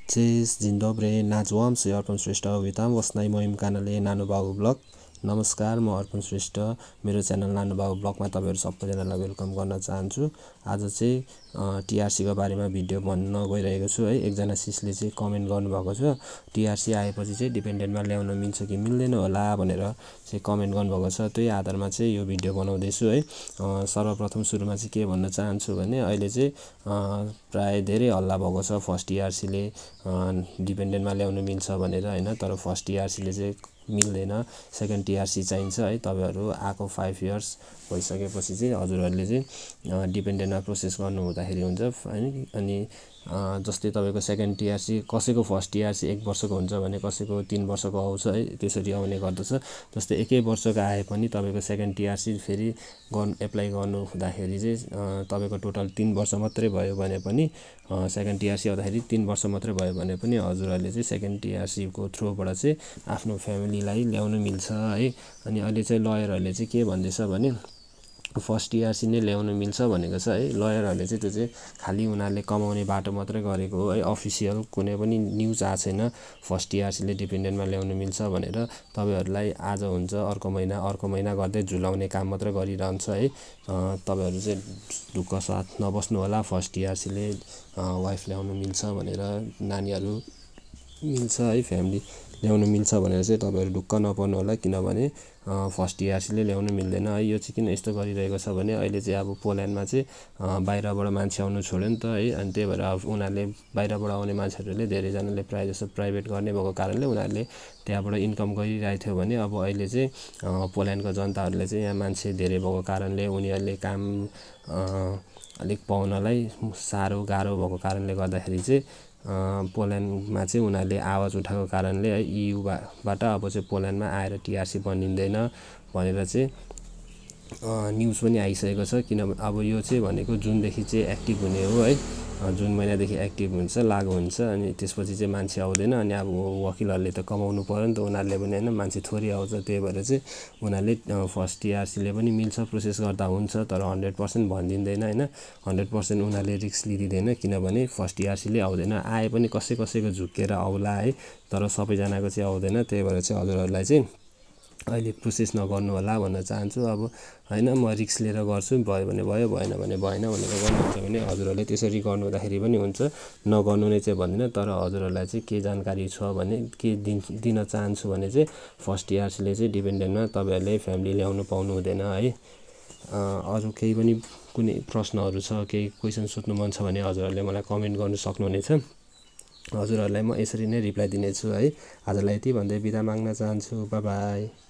Cześć, dzień dobry, nazywam się Arpan Shrestha witam was na moim kanale Nanubabu blog. नमस्कार, म अर्पण श्रेष्ठ मेरो channel नानुबाबु ब्लगमा तपाईहरु सबैजनालाई वेलकम गर्न चाहन्छु। आज चाहिँ टीआरसी को बारेमा भिडियो भन्न गइरहेको छु है। एकजना सिसले चाहिँ कमेन्ट गर्नु भएको छ, टीआरसी आएपछि चाहिँ डिपेन्डेन्टमा ल्याउन मिल्छ कि मिल्दैन होला भनेर चाहिँ कमेन्ट गर्नु भएको छ। त्यही आधारमा चाहिँ यो भिडियो बनाउँदै छु है। सर्वप्रथम सुरुमा चाहिँ के भन्न चाहन्छु भने अहिले चाहिँ प्राय धेरै हल्ला भएको छ फर्स्ट टीआरसी ले डिपेन्डेन्टमा ल्याउन मिल्छ भनेर हैन, तर फर्स्ट टीआरसी ले चाहिँ मिल्दैन, सेकेन्ड टीआरसी चाहिन्छ है। तपाईहरु आको 5 इयर्स भइसकेपछि चाहिँ हजुरहरुले चाहिँ डिपेन्डेन्टमा प्रोसेस गर्नु हुँदाखेरि हुन्छ हैन। अनि जस्तै तपाईको सेकेन्ड टीआरसी कसैको फर्स्ट टीआरसी 1 वर्षको हुन्छ भने कसैको 3 वर्षको आउँछ है, त्यसरी आउने गर्दछ। जस्तै 1 वर्षको आए पनि तपाईको सेकेन्ड टीआरसी फेरि एप्लाई गर्नु हुँदाखेरि चाहिँ तपाईको टोटल 3 वर्ष मात्रै भयो भने पनि सेकेन्ड टीआरसी आउँदाखेरि 3 वर्ष मात्रै भयो भने पनि हजुरहरुले चाहिँ सेकेन्ड टीआरसी को थ्रुबाट चाहिँ आफ्नो फ्यामिलीलाई ल्याउन मिल्छ है। अनि अहिले चाहिँ लयरहरुले चाहिँ के भन्दैछ भने फर्स्ट टीआरसी नै ल्याउन मिल्छ भनेको छ है। लयरहरुले चाहिँ त्यो चाहिँ खाली उनीहरुले कमाउने बाटो मात्रै गरेको हो है, अफिसियल कुनै पनि न्यूज आएको छैन फर्स्ट टीआरसी ले डिपेन्डेन्टमा ल्याउन मिल्छ भनेर। तपाईहरुलाई आज हुन्छ अर्को महिना गर्दै झुलाउने काम मात्र गरिरहन्छ है। तपाईहरु चाहिँ ढुक्क साथ नबस्नु होला, फर्स्ट टीआरसी ले वाइफ ल्याउन मिल्छ भनेर, नानीहरु मिल्छ है, फ्यामिली ल्याउन मिल्छ भनेर चाहिँ तपाईहरु ढुक्क नपर्नु होला, किनभने फर्स्ट टीआरसी ले ल्याउन मिल्दैन है। यो चाहिँ किन यस्तो गरिरहेको छ भने अहिले चाहिँ अब पोल्यान्डमा चाहिँ बाहिरबाट मान्छे आउनु छोड्यो नि त है। अनि त्यही भएर अब उनीहरुले बाहिरबाट आउने मान्छेहरुले धेरै जनाले प्राय जसो प्राइभेट गर्ने भएको कारणले उनीहरुले त्यहाँबाट इन्कम गरिरहेको थियो भने अब अहिले चाहिँ पोल्यान्डको जनताहरुले चाहिँ यहाँ मान्छे धेरै भएको कारणले उनीहरुले काम अलिक पाउनलाई साह्रो गाह्रो भएको कारणले गर्दाखेरि चाहिँ पोल्यान्डमा चाहिँ उनीहरुले आवाज उठाएको कारणले है EU बाट अब चाहिँ पोल्यान्डमा आएर टीआरसी बनिँदैन भनेर चाहिँ न्यूज पनि आइसकेको छ। किनभने अब यो चाहिँ भनेको जुनदेखि चाहिँ एक्टिभ हुने हो है, जुन महिनादेखि एक्टिभ हुन्छ लागु हुन्छ, अनि त्यसपछि चाहिँ मान्छे आउँदैन। अनि अब वकिलहरुले त कमाउनु पर्यो नि त उनीहरुले पनि हैन, मान्छे थोरै आउँछ। त्यही भएर चाहिँ उनीहरुले फर्स्ट टीआरसी ले पनि मिल्छ प्रोसेस गर्दा हुन्छ, तर 100% भनिदिँदैन हैन, 100% उनीहरुले रिस्क लिदिदैन, किनभने फर्स्ट टीआरसी ले आउँदैन। आए पनि कसैको झुकेर आउला है, तर सबैजनाको चाहिँ आउँदैन। त्यही भएर चाहिँ हजुरहरुलाई चाहिँ अहिले प्रोसेस नगर्नु होला भन्न चाहन्छु। अब हैन म रिस्क लिएर गर्छु, भयो भने भयो, भएन भने भएन भनेर गर्नुहुन्छ भने हजुरहरुले त्यसरी गर्नु हुँदाखेरि पनि हुन्छ, नगर्नु नै चाहिँ भन्दिन। तर हजुरहरुलाई चाहिँ के जानकारी छ भने के दिन चाहन्छु भने चाहिँ फर्स्ट टीआरसी ले चाहिँ डिपेन्डेन्टमा तपाईहरुले फ्यामिली ल्याउनु पाउनु हुँदैन है। अरु केही पनि कुनै प्रश्नहरु छ, केही क्वेशन सोध्नु मन छ भने हजुरहरुले मलाई कमेन्ट गर्न सक्नुहुनेछ। हजुरहरुलाई म यसरी नै रिप्लाई दिनेछु है। आजलाई यति भन्दै बिदा माग्न चाहन्छु। Bye bye.